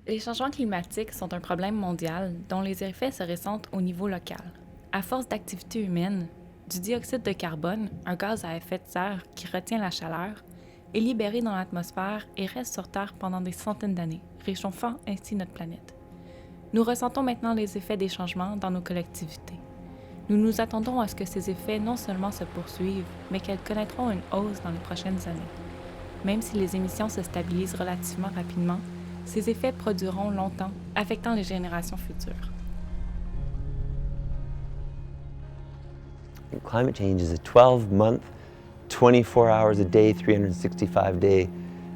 Les changements climatiques sont un problème mondial dont les effets se ressentent au niveau local. À force d'activité humaine, du dioxyde de carbone, un gaz à effet de serre qui retient la chaleur, est libéré dans l'atmosphère et reste sur Terre pendant des centaines d'années, réchauffant ainsi notre planète. Nous ressentons maintenant les effets des changements dans nos collectivités. Nous nous attendons à ce que ces effets non seulement se poursuivent, mais qu'elles connaîtront une hausse dans les prochaines années. Même si les émissions se stabilisent relativement rapidement, ces effets produiront longtemps, affectant les générations futures. Climate change is a 12-month, 24 hours a day, 365-day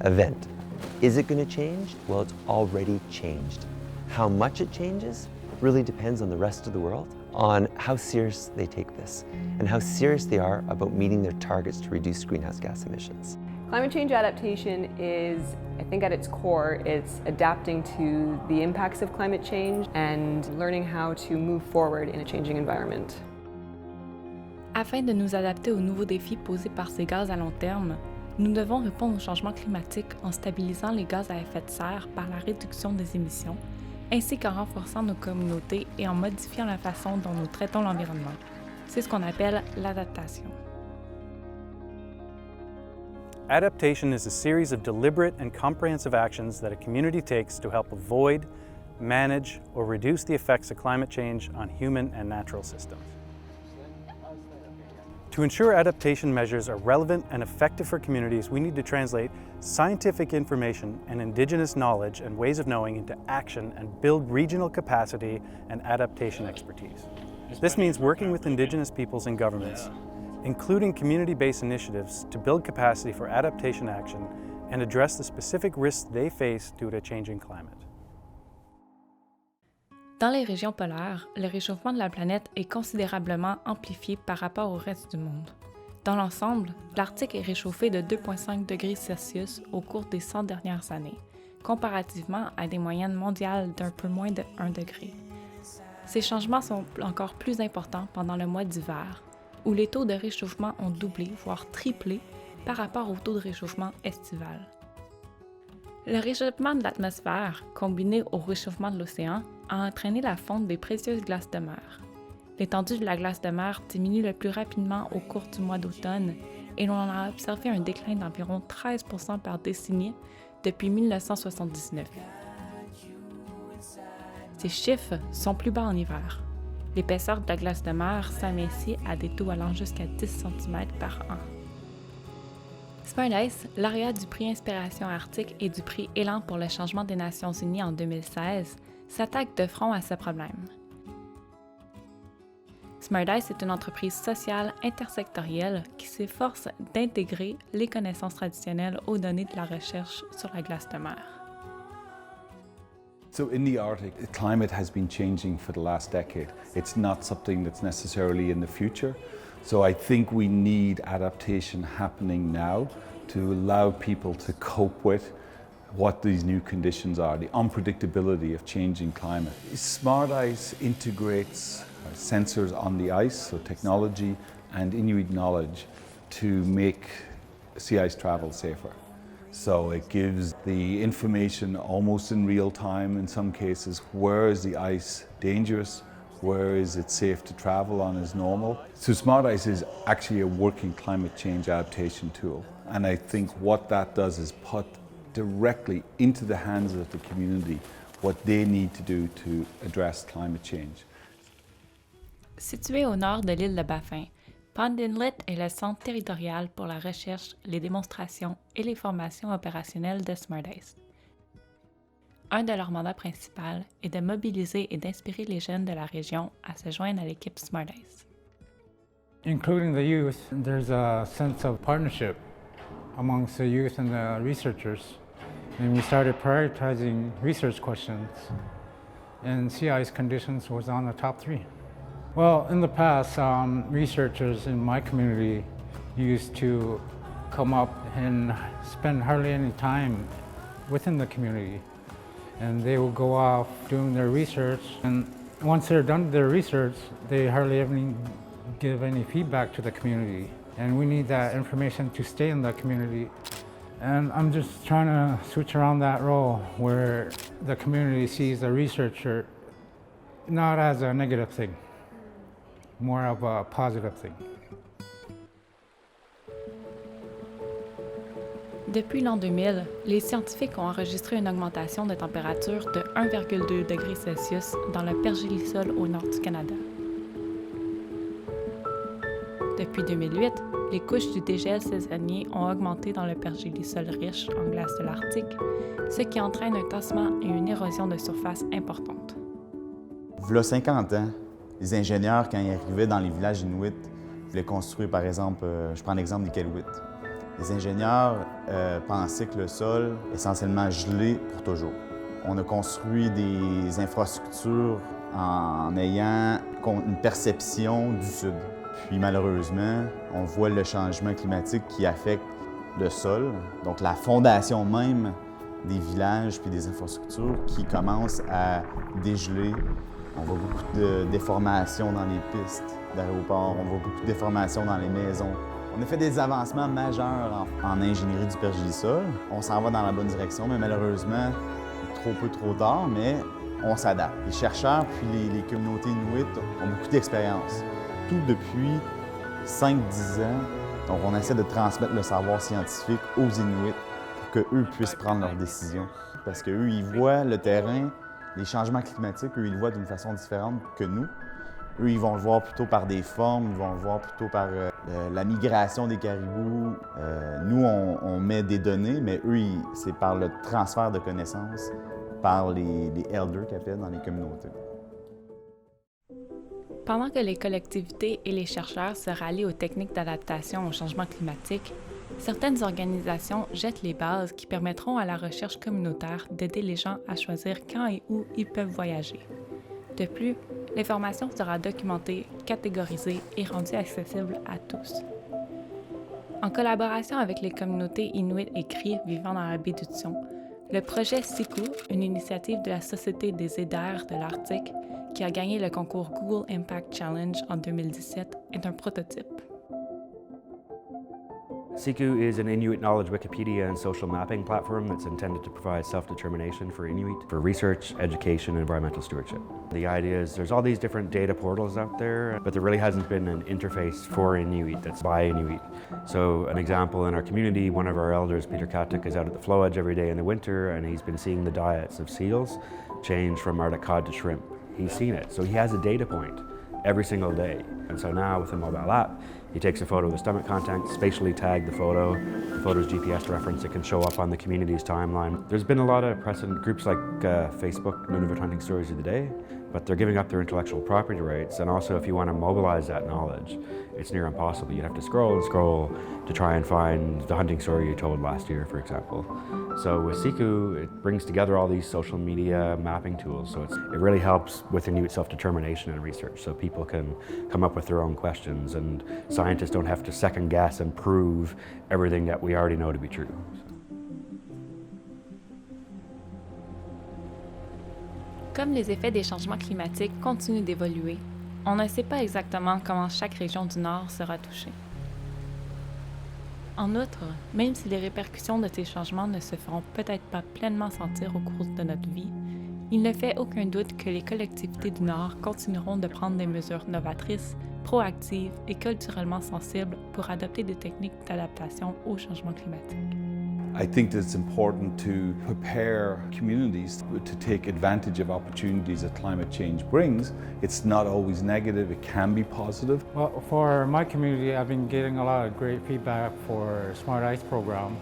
event. Is it going to change? Well, it's already changed. How much it changes really depends on the rest of the world, on how serious they take this, and how serious they are about meeting their targets to reduce greenhouse gas emissions. Climate change adaptation is, I think at its core, it's adapting to the impacts of climate change and learning how to move forward in a changing environment. Afin de nous adapter aux nouveaux défis posés par ces gaz à long terme, nous devons répondre au changement climatique en stabilisant les gaz à effet de serre par la réduction des émissions, ainsi qu'en renforçant nos communautés et en modifiant la façon dont nous traitons l'environnement. C'est ce qu'on appelle l'adaptation. Adaptation is a series of deliberate and comprehensive actions that a community takes to help avoid, manage, or reduce the effects of climate change on human and natural systems. To ensure adaptation measures are relevant and effective for communities, we need to translate scientific information and Indigenous knowledge and ways of knowing into action and build regional capacity and adaptation expertise. This means working with Indigenous peoples and governments, including community-based initiatives to build capacity for adaptation action and address the specific risks they face due to a changing climate. Dans les régions polaires, le réchauffement de la planète est considérablement amplifié par rapport au reste du monde. Dans l'ensemble, l'Arctique est réchauffé de 2,5 degrés Celsius au cours des 100 dernières années, comparativement à des moyennes mondiales d'un peu moins de 1 degré. Ces changements sont encore plus importants pendant le mois d'hiver, où les taux de réchauffement ont doublé, voire triplé, par rapport au taux de réchauffement estival. Le réchauffement de l'atmosphère, combiné au réchauffement de l'océan, a entraîné la fonte des précieuses glaces de mer. L'étendue de la glace de mer diminue le plus rapidement au cours du mois d'automne et l'on a observé un déclin d'environ 13 % par décennie depuis 1979. Ces chiffres sont plus bas en hiver. L'épaisseur de la glace de mer s'amincit à des taux allant jusqu'à 10 cm par an. Smart Ice, lauréat du prix Inspiration Arctique et du prix Élan pour le changement des Nations Unies en 2016, s'attaque de front à ce problème. Smart Ice est une entreprise sociale intersectorielle qui s'efforce d'intégrer les connaissances traditionnelles aux données de la recherche sur la glace de mer. So in the Arctic, the climate has been changing for the last decade. It's not something that's necessarily in the future. So I think we need adaptation happening now to allow people to cope with what these new conditions are, the unpredictability of changing climate. Smart Ice integrates sensors on the ice, so technology and Inuit knowledge to make sea ice travel safer. So it gives the information almost in real time in some cases. Where is the ice dangerous? Where is it safe to travel on as normal? So Smart Ice is actually a working climate change adaptation tool. And I think what that does is put directly into the hands of the community what they need to do to address climate change. Situé au nord de l'île de Baffin, Pond Inlet est le centre territorial pour la recherche, les démonstrations et les formations opérationnelles de Smart Ice. Un de leurs mandats principaux est de mobiliser et d'inspirer les jeunes de la région à se joindre à l'équipe Smart Ice. Including the youth, there's a sense of partnership amongst the youth and the researchers. And we started prioritizing research questions, and sea ice conditions was on the top 3. Well, in the past, researchers in my community used to come up and spend hardly any time within the community. And they will go off doing their research, and once they're done their research, they hardly ever give any feedback to the community. And we need that information to stay in the community And I'm just trying to switch around that role where the community sees the researcher not as a negative thing, more of a positive thing. Depuis l'an 2000, les scientifiques ont enregistré une augmentation de température de 1,2 degrés Celsius dans le pergélisol au nord du Canada. Depuis 2008, les couches du dégel saisonnier ont augmenté dans le pergélisol riche en glace de l'Arctique, ce qui entraîne un tassement et une érosion de surface importante. V'là 50 ans, les ingénieurs, quand ils arrivaient dans les villages inuits, voulaient construire, par exemple, je prends l'exemple d'Iqaluit. Les ingénieurs pensaient que le sol est essentiellement gelé pour toujours. On a construit des infrastructures en ayant une perception du sud. Puis malheureusement, on voit le changement climatique qui affecte le sol, donc la fondation même des villages puis des infrastructures qui commencent à dégeler. On voit beaucoup de déformations dans les pistes d'aéroport, on voit beaucoup de déformations dans les maisons. On a fait des avancements majeurs en ingénierie du pergélisol. On s'en va dans la bonne direction, mais malheureusement, trop tard, mais on s'adapte. Les chercheurs puis les communautés inuites ont beaucoup d'expérience. Tout depuis 5-10 ans, donc on essaie de transmettre le savoir scientifique aux Inuits pour qu'eux puissent prendre leurs décisions. Parce qu'eux, ils voient le terrain, les changements climatiques, eux, ils le voient d'une façon différente que nous. Eux, ils vont le voir plutôt par des formes, ils vont le voir plutôt par la migration des caribous. Nous, on met des données, mais eux, c'est par le transfert de connaissances, par les elders qu'ils appellent dans les communautés. Pendant que les collectivités et les chercheurs se rallient aux techniques d'adaptation au changement climatique, certaines organisations jettent les bases qui permettront à la recherche communautaire d'aider les gens à choisir quand et où ils peuvent voyager. De plus, l'information sera documentée, catégorisée et rendue accessible à tous. En collaboration avec les communautés inuits et cris vivant dans la baie d'Hudson, le projet Siku, une initiative de la Société des Éders de l'Arctique, qui a gagné le concours Google Impact Challenge en 2017, est un prototype. Siku is an Inuit knowledge Wikipedia and social mapping platform that's intended to provide self-determination for Inuit for research, education, and environmental stewardship. The idea is there's all these different data portals out there, but there really hasn't been an interface for Inuit that's by Inuit. So an example in our community, one of our elders, Peter Katuk, is out at the flow edge every day in the winter, and he's been seeing the diets of seals change from Arctic cod to shrimp. He's seen it, so he has a data point every single day. And so now with the mobile app, he takes a photo of the stomach content, spatially tag the photo's GPS reference, it can show up on the community's timeline. There's been a lot of precedent groups like Facebook, Nunavut Hunting Stories of the Day, but they're giving up their intellectual property rights, and also if you want to mobilize that knowledge, it's near impossible. You'd have to scroll and scroll to try and find the hunting story you told last year, for example. So with Siku, it brings together all these social media mapping tools, so it really helps with Inuit self-determination and research, so people can come up with their own questions, and scientists don't have to second guess and prove everything that we already know to be true. Comme les effets des changements climatiques continuent d'évoluer, on ne sait pas exactement comment chaque région du Nord sera touchée. En outre, même si les répercussions de ces changements ne se feront peut-être pas pleinement sentir au cours de notre vie, il ne fait aucun doute que les collectivités du Nord continueront de prendre des mesures novatrices, proactives et culturellement sensibles pour adopter des techniques d'adaptation au changement climatique. I think that it's important to prepare communities to take advantage of opportunities that climate change brings. It's not always negative, it can be positive. Well, for my community, I've been getting a lot of great feedback for Smart Ice program,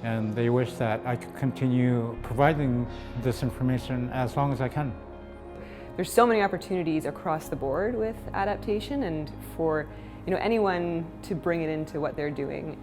and they wish that I could continue providing this information as long as I can. There's so many opportunities across the board with adaptation, and for anyone to bring it into what they're doing.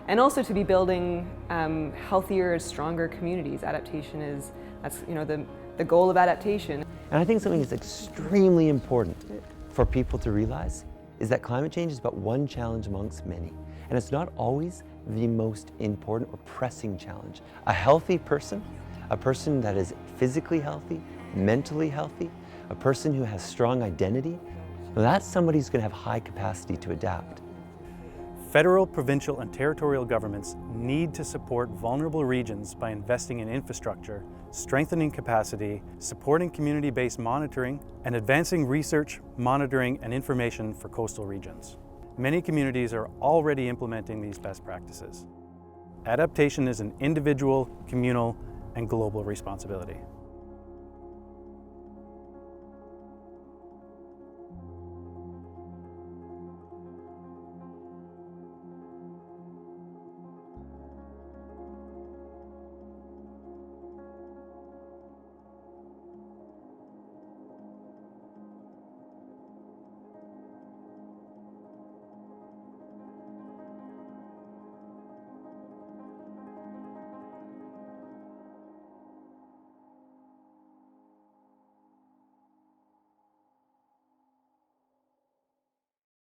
And also to be building healthier, stronger communities. That's the goal of adaptation. And I think something that's extremely important for people to realize is that climate change is but one challenge amongst many. And it's not always the most important or pressing challenge. A healthy person, a person that is physically healthy, mentally healthy, a person who has strong identity, that's somebody who's going to have high capacity to adapt. Federal, provincial, and territorial governments need to support vulnerable regions by investing in infrastructure, strengthening capacity, supporting community-based monitoring, and advancing research, monitoring, and information for coastal regions. Many communities are already implementing these best practices. Adaptation is an individual, communal, and global responsibility.